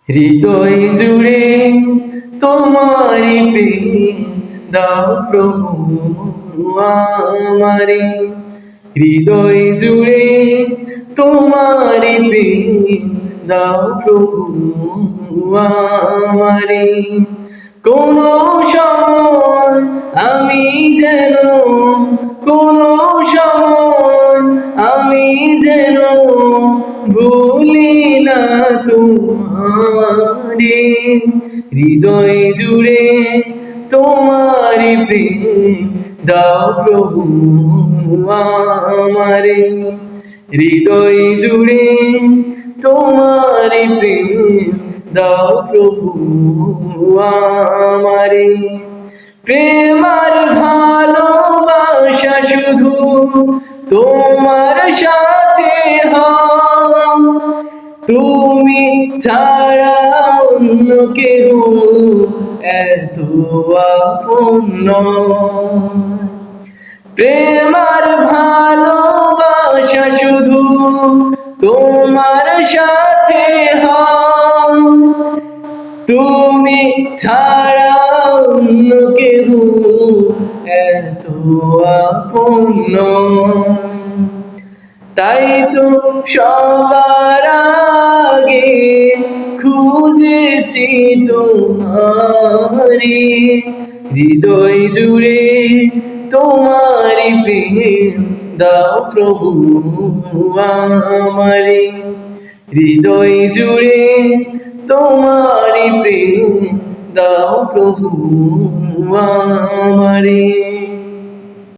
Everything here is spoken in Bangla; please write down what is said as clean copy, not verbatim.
হৃদয় জুড়ে তোমারি প্রেম দাও প্রভু আমারে। হৃদয় জুড়ে তোমারি প্রেম দাও প্রভু আমারে। কোন সময় আমি যেন কোন সময় আমি যেন ভুলি না তোমারে। হৃদয় জুড়ে তোমারি প্রেম দাও প্রভু আমারে। হৃদয় জুড়ে তোমারি প্রেম দাও প্রভু আমারে। প্রেম আর ভালোবাসা শুধু তোমার সাথে হয়, তুমি ছাড়া অন্য কেউ এত আপন নয়। প্রেম আর ভালোবাসা শুধু তোমার সাথে হয়, তুমি ছাড়া অন্য কেউ এত আপন নয়। তাই তো সবার আগে খুঁজেছি তোমারি। হৃদয় জুড়ে তোমারি প্রেম দাও প্রভু আমারে। হৃদয় জুড়ে তোমারি প্রেম দাও প্রভু আমারে।